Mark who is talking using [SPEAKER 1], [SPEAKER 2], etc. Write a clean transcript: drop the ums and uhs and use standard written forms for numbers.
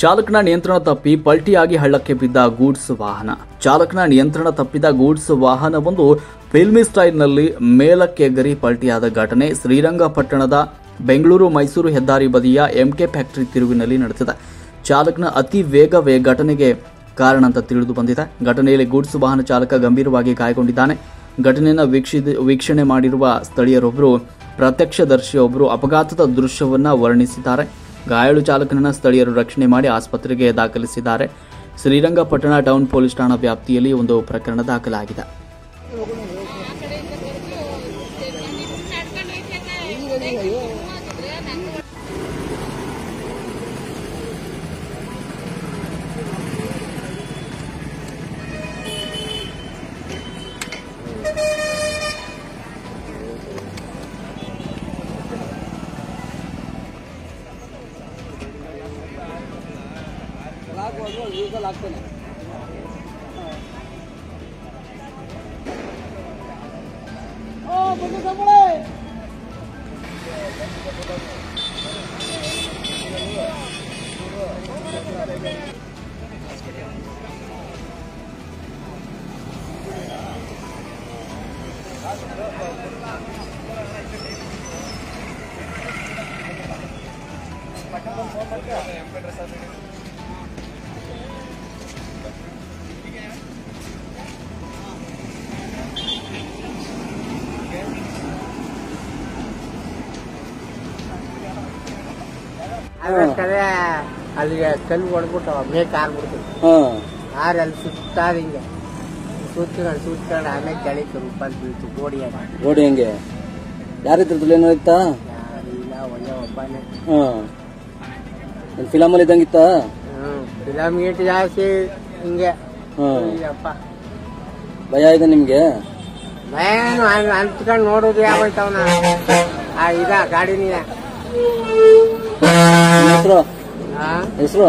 [SPEAKER 1] ಚಾಲಕನ ನಿಯಂತ್ರಣ ತಪ್ಪಿ ಪಲ್ಟಿಯಾಗಿ ಹಳ್ಳಕ್ಕೆ ಬಿದ್ದ ಗೂಡ್ಸ್ ವಾಹನ. ಚಾಲಕನ ನಿಯಂತ್ರಣ ತಪ್ಪಿದ ಗೂಡ್ಸ್ ವಾಹನವೊಂದು ಫಿಲ್ಮಿ ಸ್ಟೈಲ್ನಲ್ಲಿ ಮೇಲಕ್ಕೆಗರಿ ಪಲ್ಟಿಯಾದ ಘಟನೆ ಶ್ರೀರಂಗಪಟ್ಟಣದ ಬೆಂಗಳೂರು ಮೈಸೂರು ಹೆದ್ದಾರಿ ಬದಿಯ ಎಂಕೆ ಫ್ಯಾಕ್ಟರಿ ತಿರುವಿನಲ್ಲಿ ನಡೆದಿದೆ. ಚಾಲಕನ ಅತಿ ವೇಗವೇ ಘಟನೆಗೆ ಕಾರಣ ಅಂತ ತಿಳಿದು ಬಂದಿದೆ. ಘಟನೆಯಲ್ಲಿ ಗೂಡ್ಸ್ ವಾಹನ ಚಾಲಕ ಗಂಭೀರವಾಗಿ ಗಾಯಗೊಂಡಿದ್ದಾನೆ. ಘಟನೆಯನ್ನು ವೀಕ್ಷಣೆ ಮಾಡಿರುವ ಸ್ಥಳೀಯರೊಬ್ಬರು, ಪ್ರತ್ಯಕ್ಷದರ್ಶಿಯೊಬ್ಬರು ಅಪಘಾತದ ದೃಶ್ಯವನ್ನು ವರ್ಣಿಸಿದ್ದಾರೆ. ಗಾಯಾಳು ಚಾಲಕನನ್ನು ಸ್ಥಳೀಯರು ರಕ್ಷಣೆ ಮಾಡಿ ಆಸ್ಪತ್ರೆಗೆ ದಾಖಲಿಸಿದ್ದಾರೆ. ಶ್ರೀರಂಗಪಟ್ಟಣ ಟೌನ್ ಪೊಲೀಸ್ ಠಾಣಾ ವ್ಯಾಪ್ತಿಯಲ್ಲಿ ಒಂದು ಪ್ರಕರಣ ದಾಖಲಾಗಿದೆ.
[SPEAKER 2] ಅಲ್ಲಿಗೆ ಕಲ್ಲು ಹೊಡ್ಬಿಟ್ಟು ಮೇಕ್ ಆರ್ಬಿಡ್ತು. ಆರು ಅಲ್ಲಿ ಸುತ್ತಾದ ಹಿಂಗೆ ಸುತ್ಕೊಂಡು ಆಮೇಲೆ ಕೆಳಕ್ಕೆ ರೂಪಾಯಿ ಬೀಳ್ತು.
[SPEAKER 3] ಗೋಡಿ ಹೆಂಗೆ ಯಾರಿದ್ರದ್ದು ಏನಾಯ್ತಾ?
[SPEAKER 2] ಇಲ್ಲ ಒಳ್ಳೆ ಒಬ್ಬನೇ.
[SPEAKER 3] ಫಿಲಮಲ್ಲಿ ಇದ್ದಂಗಿತ್ತ?
[SPEAKER 2] ಫಿಲಮ್ ಗೀಟ್ ಜಾಸ್ತಿ ಹಿಂಗೆ. ಅಪ್ಪ
[SPEAKER 3] ಭಯ ಇದೆ ನಿಮ್ಗೆ?
[SPEAKER 2] ಭಯನು ಅಂತ್ಕೊಂಡು ನೋಡೋದು ಯಾವತ್ತವನ ಇದ ಗಾಡಿನ
[SPEAKER 3] ಹೆಸರು